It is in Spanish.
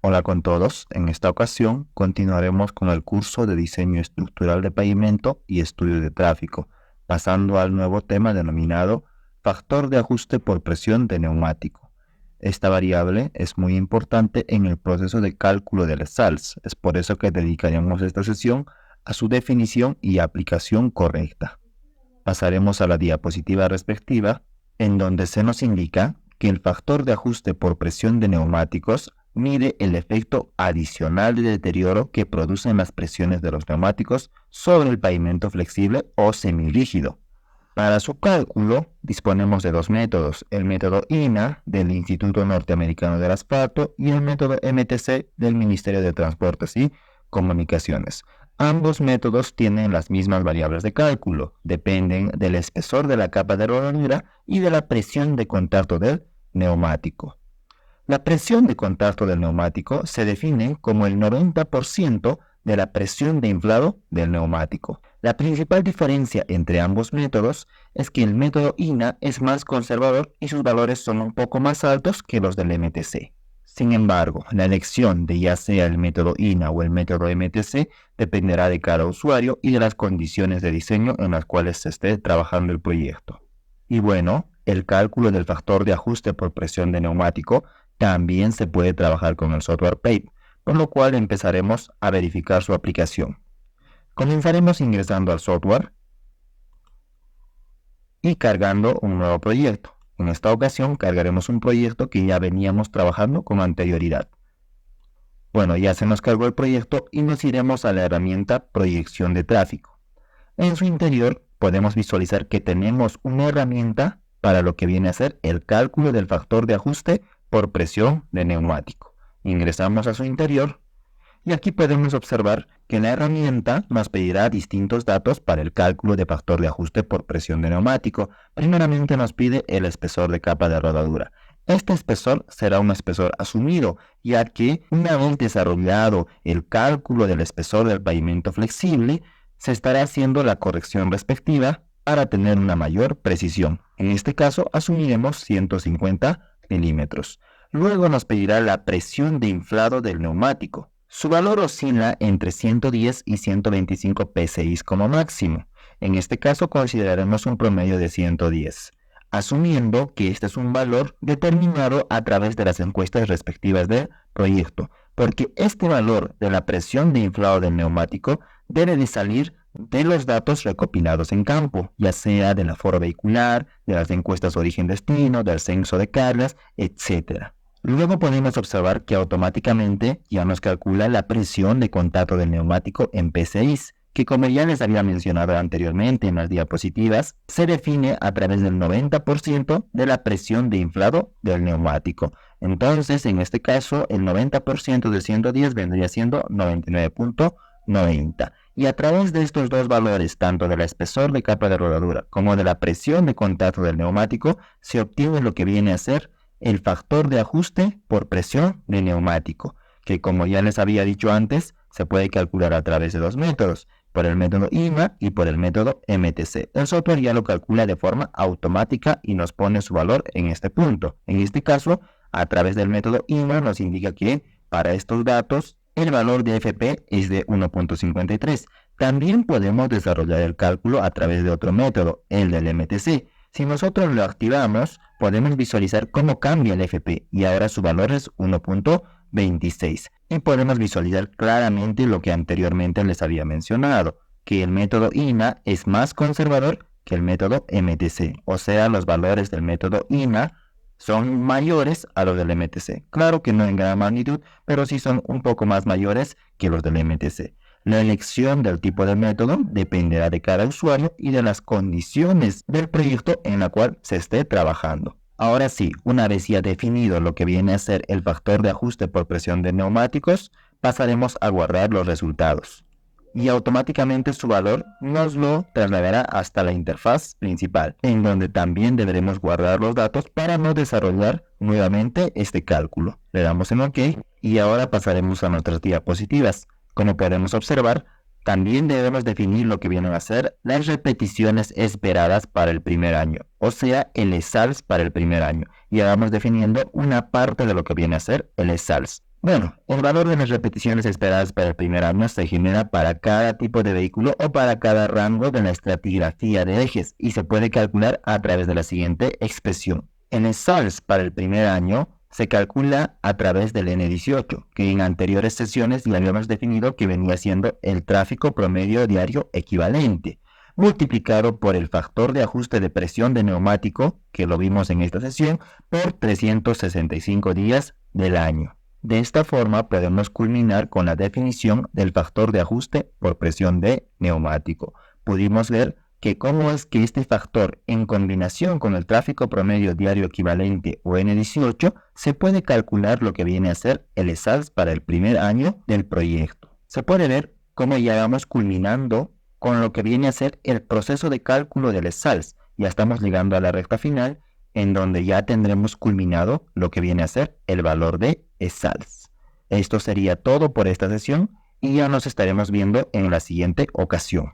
Hola con todos, en esta ocasión continuaremos con el curso de diseño estructural de pavimento y estudio de tráfico, pasando al nuevo tema denominado factor de ajuste por presión de neumático. Esta variable es muy importante en el proceso de cálculo del SALS, es por eso que dedicaremos esta sesión a su definición y aplicación correcta. Pasaremos a la diapositiva respectiva, en donde se nos indica que el factor de ajuste por presión de neumáticos mide el efecto adicional de deterioro que producen las presiones de los neumáticos sobre el pavimento flexible o semirrígido. Para su cálculo disponemos de dos métodos, el método INA del Instituto Norteamericano del Asfalto y el método MTC del Ministerio de Transportes y Comunicaciones. Ambos métodos tienen las mismas variables de cálculo, dependen del espesor de la capa de rodadura y de la presión de contacto del neumático. La presión de contacto del neumático se define como el 90% de la presión de inflado del neumático. La principal diferencia entre ambos métodos es que el método INA es más conservador y sus valores son un poco más altos que los del MTC. Sin embargo, la elección de ya sea el método INA o el método MTC dependerá de cada usuario y de las condiciones de diseño en las cuales se esté trabajando el proyecto. Y bueno, el cálculo del factor de ajuste por presión de neumático también se puede trabajar con el software PAVE, por lo cual empezaremos a verificar su aplicación. Comenzaremos ingresando al software y cargando un nuevo proyecto. En esta ocasión cargaremos un proyecto que ya veníamos trabajando con anterioridad. Bueno, ya se nos cargó el proyecto y nos iremos a la herramienta Proyección de tráfico. En su interior podemos visualizar que tenemos una herramienta para lo que viene a ser el cálculo del factor de ajuste por presión de neumático. Ingresamos a su interior y aquí podemos observar que la herramienta nos pedirá distintos datos para el cálculo de factor de ajuste por presión de neumático. Primeramente nos pide el espesor de capa de rodadura. Este espesor será un espesor asumido, ya que una vez desarrollado el cálculo del espesor del pavimento flexible, se estará haciendo la corrección respectiva para tener una mayor precisión. En este caso asumiremos 150 milímetros. Luego nos pedirá la presión de inflado del neumático. Su valor oscila entre 110 y 125 psi como máximo. En este caso consideraremos un promedio de 110, asumiendo que este es un valor determinado a través de las encuestas respectivas del proyecto, porque este valor de la presión de inflado del neumático debe de salir de los datos recopilados en campo, ya sea del aforo vehicular, de las encuestas origen-destino, del censo de cargas, etc. Luego podemos observar que automáticamente ya nos calcula la presión de contacto del neumático en PSI, que como ya les había mencionado anteriormente en las diapositivas, se define a través del 90% de la presión de inflado del neumático. Entonces, en este caso, el 90% de 110 vendría siendo 99.90. Y a través de estos dos valores, tanto del espesor de capa de rodadura como de la presión de contacto del neumático, se obtiene lo que viene a ser el factor de ajuste por presión de neumático, que como ya les había dicho antes, se puede calcular a través de dos métodos, por el método INA y por el método MTC. El software ya lo calcula de forma automática y nos pone su valor en este punto. En este caso, a través del método INA nos indica que para estos datos el valor de FP es de 1.53. También podemos desarrollar el cálculo a través de otro método, el del MTC. Si nosotros lo activamos, podemos visualizar cómo cambia el FP y ahora su valor es 1.26. Y podemos visualizar claramente lo que anteriormente les había mencionado, que el método INA es más conservador que el método MTC. O sea, los valores del método INA son mayores a los del MTC. Claro que no en gran magnitud, pero sí son un poco más mayores que los del MTC. La elección del tipo de método dependerá de cada usuario y de las condiciones del proyecto en la cual se esté trabajando. Ahora sí, una vez ya definido lo que viene a ser el factor de ajuste por presión de neumáticos, pasaremos a guardar los resultados. Y automáticamente su valor nos lo trasladará hasta la interfaz principal, en donde también deberemos guardar los datos para no desarrollar nuevamente este cálculo. Le damos en OK y ahora pasaremos a nuestras diapositivas. Como podemos observar, también debemos definir lo que vienen a ser las repeticiones esperadas para el primer año, o sea, el SALS para el primer año. Y vamos definiendo una parte de lo que viene a ser el SALS. Bueno, el valor de las repeticiones esperadas para el primer año se genera para cada tipo de vehículo o para cada rango de la estratigrafía de ejes y se puede calcular a través de la siguiente expresión. En el SARS para el primer año se calcula a través del N18, que en anteriores sesiones ya habíamos definido que venía siendo el tráfico promedio diario equivalente, multiplicado por el factor de ajuste de presión de neumático, que lo vimos en esta sesión, por 365 días del año. De esta forma podemos culminar con la definición del factor de ajuste por presión de neumático. Pudimos ver que cómo es que este factor, en combinación con el tráfico promedio diario equivalente o N18, se puede calcular lo que viene a ser el SARS para el primer año del proyecto. Se puede ver cómo ya vamos culminando con lo que viene a ser el proceso de cálculo del SARS. Ya estamos llegando a la recta final, en donde ya tendremos culminado lo que viene a ser el valor de SARS. Esto sería todo por esta sesión y ya nos estaremos viendo en la siguiente ocasión.